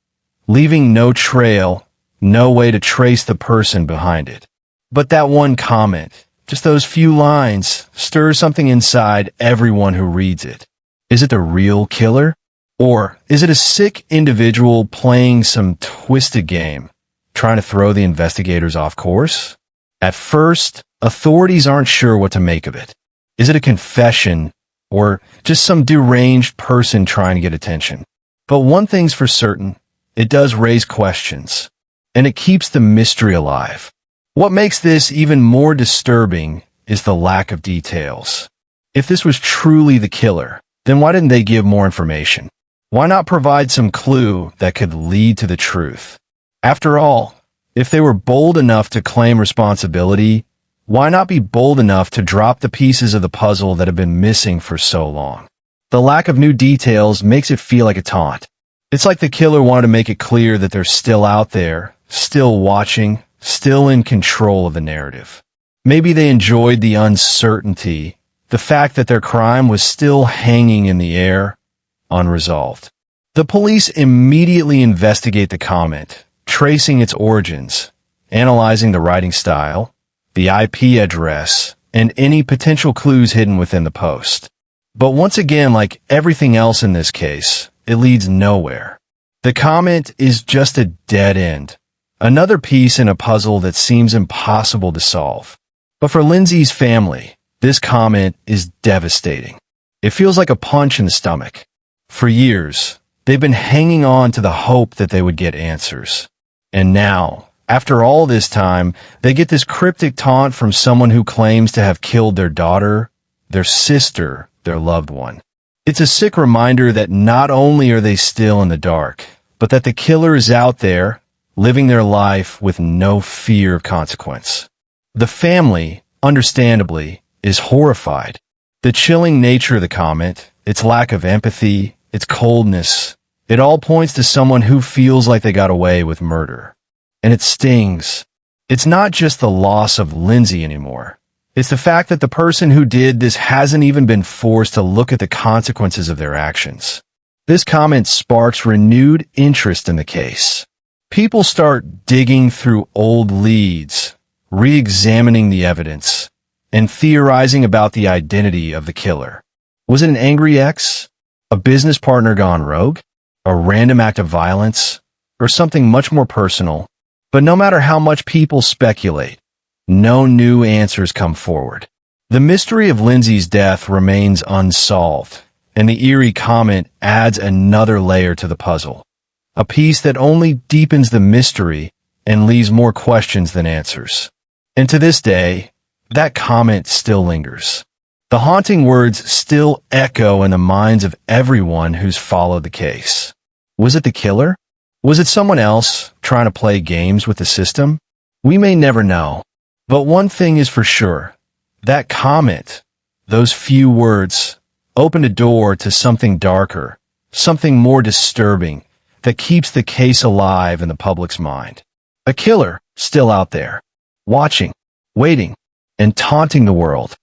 leaving no trail, no way to trace the person behind it. But that one comment, just those few lines, stirs something inside everyone who reads it. Is it the real killer? Or is it a sick individual playing some twisted game, trying to throw the investigators off course? At first, authorities aren't sure what to make of it. Is it a confession, or just some deranged person trying to get attention? But one thing's for certain, it does raise questions, and it keeps the mystery alive. What makes this even more disturbing is the lack of details. If this was truly the killer, then why didn't they give more information? Why not provide some clue that could lead to the truth? After all, if they were bold enough to claim responsibility, why not be bold enough to drop the pieces of the puzzle that have been missing for so long? The lack of new details makes it feel like a taunt. It's like the killer wanted to make it clear that they're still out there, still watching, still in control of the narrative. Maybe they enjoyed the uncertainty, the fact that their crime was still hanging in the air, unresolved. The police immediately investigate the comment, tracing its origins, analyzing the writing style, the IP address, and any potential clues hidden within the post. But once again, like everything else in this case, it leads nowhere. The comment is just a dead end, another piece in a puzzle that seems impossible to solve. But for Lindsay's family, this comment is devastating. It feels like a punch in the stomach. For years, they've been hanging on to the hope that they would get answers. And now, after all this time, they get this cryptic taunt from someone who claims to have killed their daughter, their sister, their loved one. It's a sick reminder that not only are they still in the dark, but that the killer is out there, living their life with no fear of consequence. The family, understandably, is horrified. The chilling nature of the comment, its lack of empathy, its coldness, it all points to someone who feels like they got away with murder. And it stings. It's not just the loss of Lindsay anymore. It's the fact that the person who did this hasn't even been forced to look at the consequences of their actions. This comment sparks renewed interest in the case. People start digging through old leads, re-examining the evidence, and theorizing about the identity of the killer. Was it an angry ex? A business partner gone rogue? A random act of violence? Or something much more personal? But no matter how much people speculate, no new answers come forward. The mystery of Lindsay's death remains unsolved, and the eerie comment adds another layer to the puzzle. A piece that only deepens the mystery and leaves more questions than answers. And to this day, that comment still lingers. The haunting words still echo in the minds of everyone who's followed the case. Was it the killer? Was it someone else trying to play games with the system? We may never know. But one thing is for sure. That comment, those few words, opened a door to something darker, something more disturbing that keeps the case alive in the public's mind. A killer still out there, watching, waiting, and taunting the world.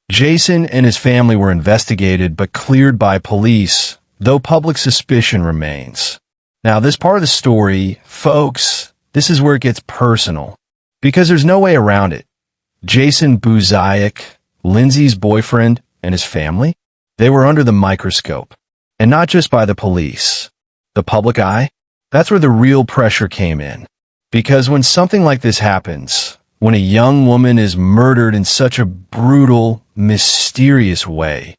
Jason and his family were investigated but cleared by police, though public suspicion remains. Now, this part of the story, folks, this is where it gets personal, because there's no way around it. Jason Buziak, Lindsay's boyfriend, and his family, they were under the microscope, and not just by the police. The public eye, that's where the real pressure came in. Because when something like this happens, when a young woman is murdered in such a brutal, mysterious way,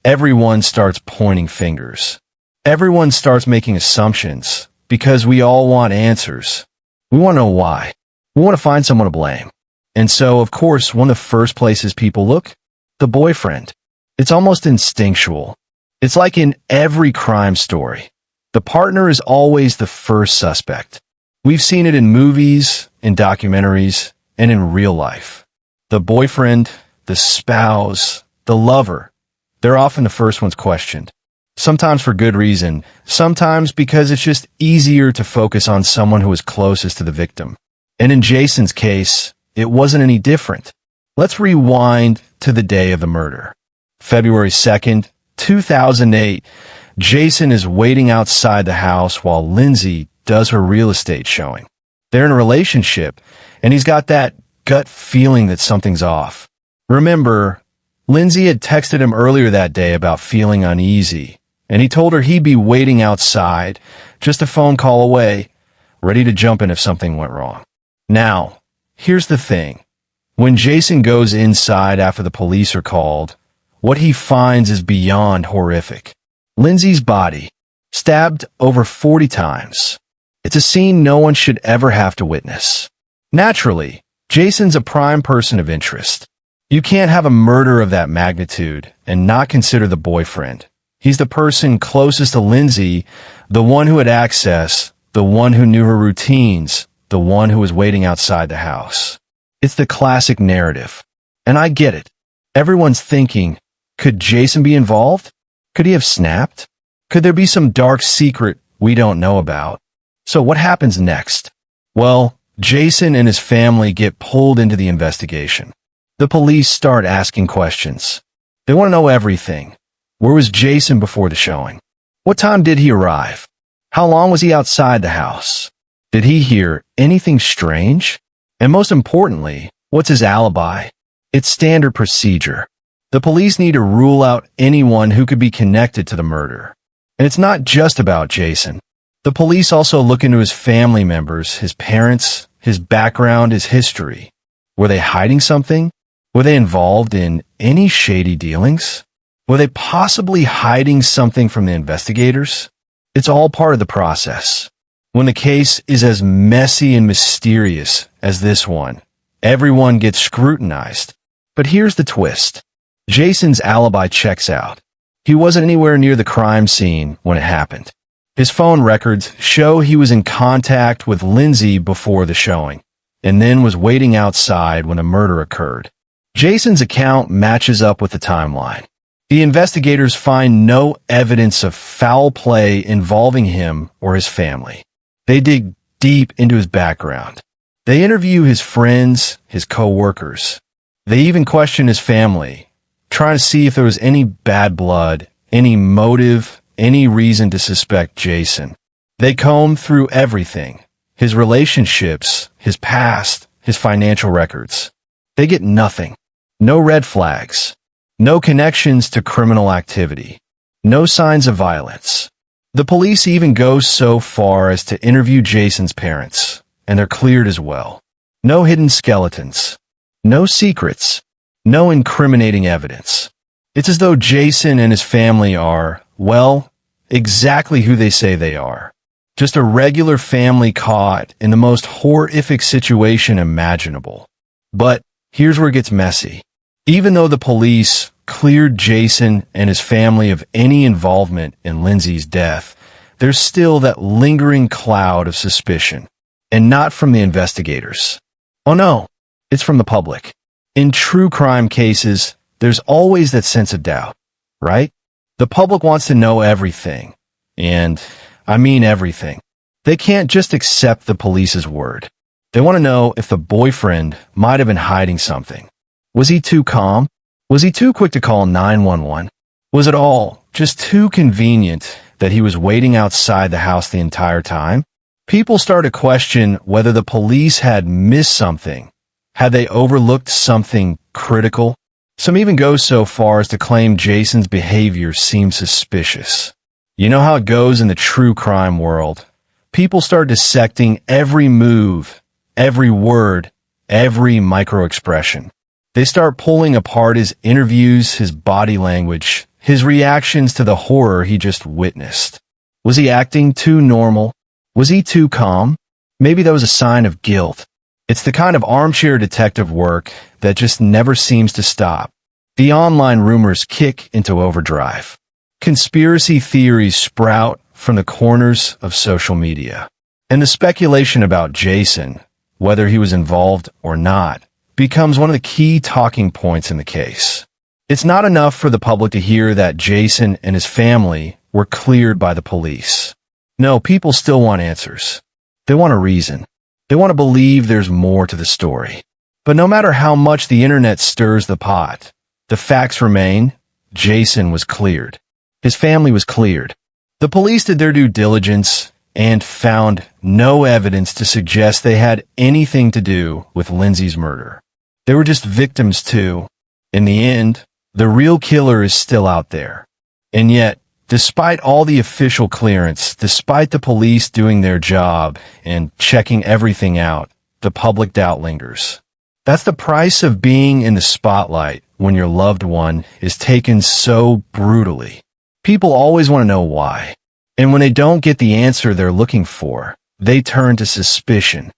everyone starts pointing fingers. Everyone starts making assumptions because we all want answers. We want to know why. We want to find someone to blame. And so, of course, one of the first places people look, the boyfriend. It's almost instinctual. It's like in every crime story. The partner is always the first suspect. We've seen it in movies, in documentaries, and in real life. The boyfriend, the spouse, the lover, they're often the first ones questioned. Sometimes for good reason, sometimes because it's just easier to focus on someone who is closest to the victim. And in Jason's case, it wasn't any different. Let's rewind to the day of the murder. February 2nd, 2008, Jason is waiting outside the house while Lindsay does her real estate showing. They're in a relationship, and he's got that gut feeling that something's off. Remember, Lindsay had texted him earlier that day about feeling uneasy, and he told her he'd be waiting outside, just a phone call away, ready to jump in if something went wrong. Now, here's the thing. When Jason goes inside after the police are called, what he finds is beyond horrific. Lindsay's body, stabbed over 40 times. It's a scene no one should ever have to witness. Naturally, Jason's a prime person of interest. You can't have a murder of that magnitude and not consider the boyfriend. He's the person closest to Lindsay, the one who had access, the one who knew her routines, the one who was waiting outside the house. It's the classic narrative. And I get it. Everyone's thinking, could Jason be involved? Could he have snapped? Could there be some dark secret we don't know about? So what happens next? Well, Jason and his family get pulled into the investigation. The police start asking questions. They want to know everything. Where was Jason before the showing? What time did he arrive? How long was he outside the house? Did he hear anything strange? And most importantly, what's his alibi? It's standard procedure. The police need to rule out anyone who could be connected to the murder. And it's not just about Jason. The police also look into his family members, his parents, his background, his history. Were they hiding something? Were they involved in any shady dealings? Were they possibly hiding something from the investigators? It's all part of the process. When the case is as messy and mysterious as this one, everyone gets scrutinized. But here's the twist. Jason's alibi checks out. He wasn't anywhere near the crime scene when it happened. His phone records show he was in contact with Lindsay before the showing, and then was waiting outside when a murder occurred. Jason's account matches up with the timeline. The investigators find no evidence of foul play involving him or his family. They dig deep into his background. They interview his friends, his co-workers. They even question his family, trying to see if there was any bad blood, any motive, any reason to suspect Jason. They comb through everything. His relationships, his past, his financial records. They get nothing. No red flags. No connections to criminal activity. No signs of violence. The police even go so far as to interview Jason's parents, and they're cleared as well. No hidden skeletons. No secrets. No incriminating evidence. It's as though Jason and his family are, well, exactly who they say they are. Just a regular family caught in the most horrific situation imaginable. But here's where it gets messy. Even though the police cleared Jason and his family of any involvement in Lindsay's death, there's still that lingering cloud of suspicion. And not from the investigators. Oh no, it's from the public. In true crime cases, there's always that sense of doubt, right? The public wants to know everything. And I mean everything. They can't just accept the police's word. They want to know if the boyfriend might have been hiding something. Was he too calm? Was he too quick to call 911? Was it all just too convenient that he was waiting outside the house the entire time? People start to question whether the police had missed something. Had they overlooked something critical? Some even go so far as to claim Jason's behavior seemed suspicious. You know how it goes in the true crime world. People start dissecting every move, every word, every micro-expression. They start pulling apart his interviews, his body language, his reactions to the horror he just witnessed. Was he acting too normal? Was he too calm? Maybe that was a sign of guilt. It's the kind of armchair detective work that just never seems to stop. The online rumors kick into overdrive. Conspiracy theories sprout from the corners of social media. And the speculation about Jason, whether he was involved or not, becomes one of the key talking points in the case. It's not enough for the public to hear that Jason and his family were cleared by the police. No, people still want answers. They want a reason. They want to believe there's more to the story. But no matter how much the internet stirs the pot, the facts remain: Jason was cleared. His family was cleared. The police did their due diligence and found no evidence to suggest they had anything to do with Lindsay's murder. They were just victims too. In the end, the real killer is still out there. And yet, despite all the official clearance, despite the police doing their job and checking everything out, the public doubt lingers. That's the price of being in the spotlight when your loved one is taken so brutally. People always want to know why. And when they don't get the answer they're looking for, they turn to suspicion.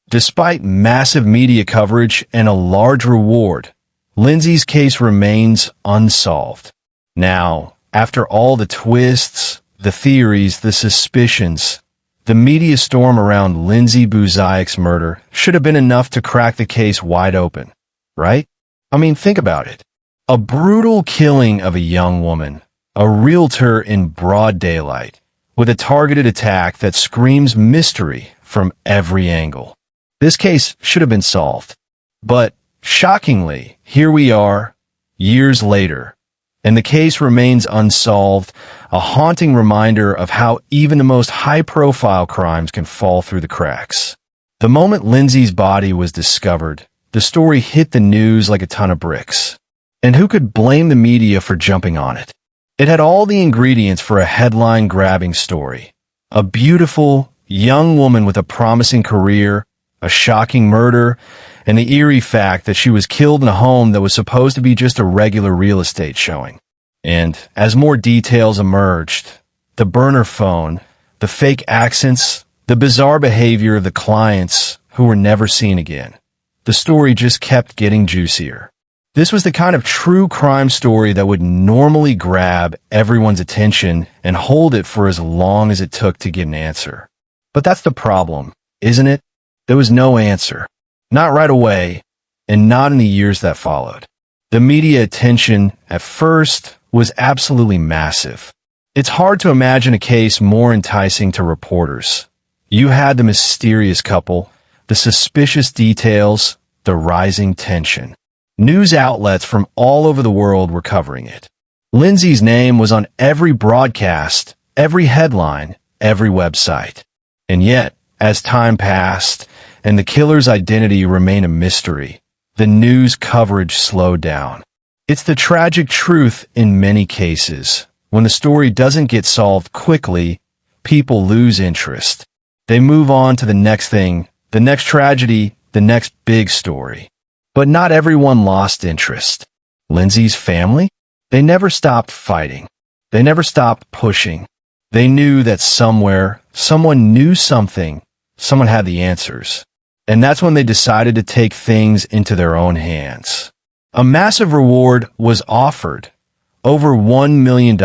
Despite massive media coverage and a large reward, Lindsay's case remains unsolved. Now, after all the twists, the theories, the suspicions, the media storm around Lindsay Buziak's murder should have been enough to crack the case wide open, right? I mean, think about it. A brutal killing of a young woman, a realtor in broad daylight, with a targeted attack that screams mystery from every angle. This case should have been solved. But, shockingly, here we are, years later, and the case remains unsolved, a haunting reminder of how even the most high-profile crimes can fall through the cracks. The moment Lindsay's body was discovered, the story hit the news like a ton of bricks. And who could blame the media for jumping on it? It had all the ingredients for a headline-grabbing story. A beautiful, young woman with a promising career, a shocking murder, and the eerie fact that she was killed in a home that was supposed to be just a regular real estate showing. And as more details emerged, the burner phone, the fake accents, the bizarre behavior of the clients who were never seen again, the story just kept getting juicier. This was the kind of true crime story that would normally grab everyone's attention and hold it for as long as it took to get an answer. But that's the problem, isn't it? There was no answer. Not right away, and not in the years that followed. The media attention, at first, was absolutely massive. It's hard to imagine a case more enticing to reporters. You had the mysterious couple, the suspicious details, the rising tension. News outlets from all over the world were covering it. Lindsay's name was on every broadcast, every headline, every website. And yet, as time passed, and the killer's identity remained a mystery, the news coverage slowed down. It's the tragic truth in many cases. When the story doesn't get solved quickly, people lose interest. They move on to the next thing, the next tragedy, the next big story. But not everyone lost interest. Lindsay's family? They never stopped fighting. They never stopped pushing. They knew that somewhere, someone knew something, someone had the answers. And that's when they decided to take things into their own hands. A massive reward was offered, over $1 million,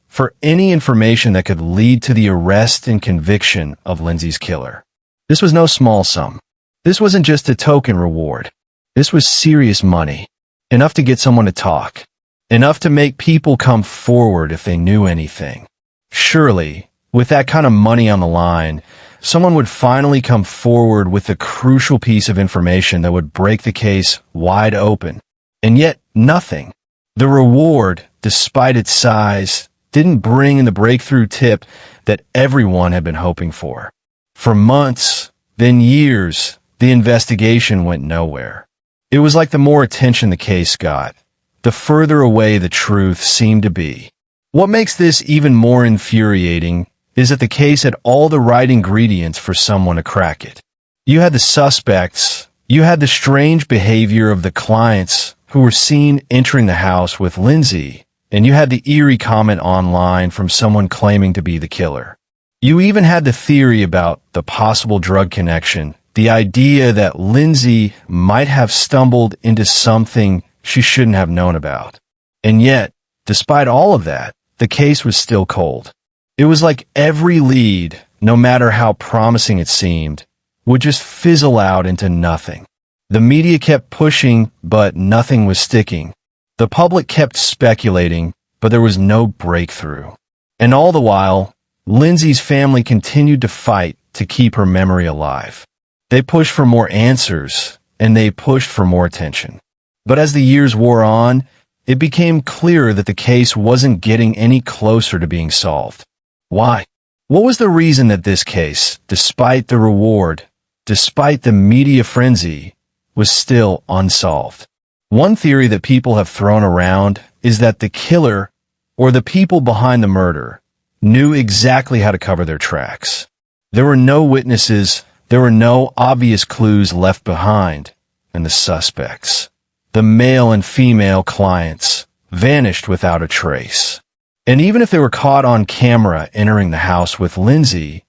for any information that could lead to the arrest and conviction of Lindsay's killer. This was no small sum. This wasn't just a token reward. This was serious money. Enough to get someone to talk. Enough to make people come forward if they knew anything. Surely, with that kind of money on the line, someone would finally come forward with the crucial piece of information that would break the case wide open. And yet, nothing. The reward, despite its size, didn't bring in the breakthrough tip that everyone had been hoping for. For months, then years, the investigation went nowhere. It was like the more attention the case got, the further away the truth seemed to be. What makes this even more infuriating is that the case had all the right ingredients for someone to crack it. You had the suspects, you had the strange behavior of the clients who were seen entering the house with Lindsay, and you had the eerie comment online from someone claiming to be the killer. You even had the theory about the possible drug connection, the idea that Lindsay might have stumbled into something she shouldn't have known about. And yet, despite all of that, the case was still cold. It was like every lead, no matter how promising it seemed, would just fizzle out into nothing. The media kept pushing, but nothing was sticking. The public kept speculating, but there was no breakthrough. And all the while, Lindsay's family continued to fight to keep her memory alive. They pushed for more answers, and they pushed for more attention. But as the years wore on, it became clearer that the case wasn't getting any closer to being solved. Why? What was the reason that this case, despite the reward, despite the media frenzy, was still unsolved? One theory that people have thrown around is that the killer, or the people behind the murder, knew exactly how to cover their tracks. There were no witnesses, there were no obvious clues left behind, and the suspects, the male and female clients, vanished without a trace. And even if they were caught on camera entering the house with Lindsay,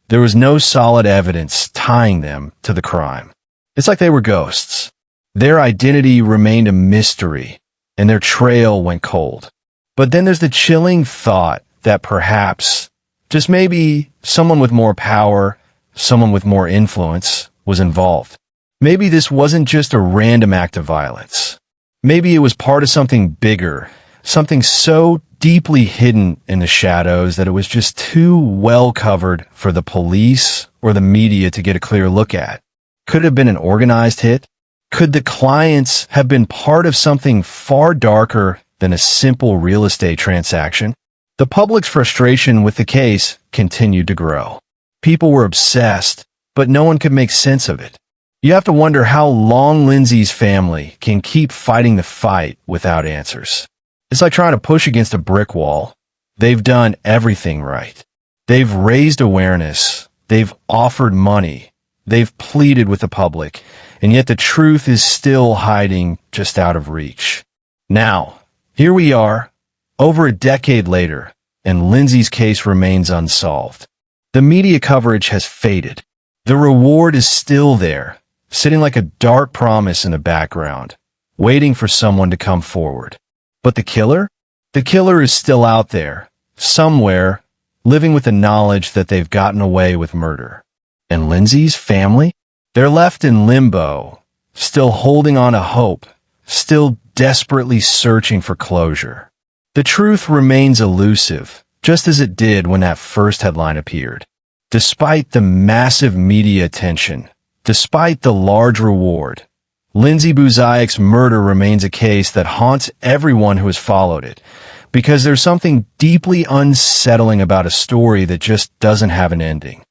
there was no solid evidence tying them to the crime. It's like they were ghosts. Their identity remained a mystery, and their trail went cold. But then there's the chilling thought that perhaps, just maybe, someone with more power, someone with more influence, was involved. Maybe this wasn't just a random act of violence. Maybe it was part of something bigger, something so deeply hidden in the shadows that it was just too well covered for the police or the media to get a clear look at. Could it have been an organized hit? Could the clients have been part of something far darker than a simple real estate transaction? The public's frustration with the case continued to grow. People were obsessed, but no one could make sense of it. You have to wonder how long Lindsay's family can keep fighting the fight without answers. It's like trying to push against a brick wall. They've done everything right. They've raised awareness. They've offered money. They've pleaded with the public, and yet the truth is still hiding just out of reach. Now, here we are, over a decade later, and Lindsay's case remains unsolved. The media coverage has faded. The reward is still there, sitting like a dark promise in the background, waiting for someone to come forward. But the killer? The killer is still out there, somewhere, living with the knowledge that they've gotten away with murder. And Lindsay's family? They're left in limbo, still holding on to hope, still desperately searching for closure. The truth remains elusive, just as it did when that first headline appeared. Despite the massive media attention, despite the large reward, Lindsay Buziak's murder remains a case that haunts everyone who has followed it, because there's something deeply unsettling about a story that just doesn't have an ending.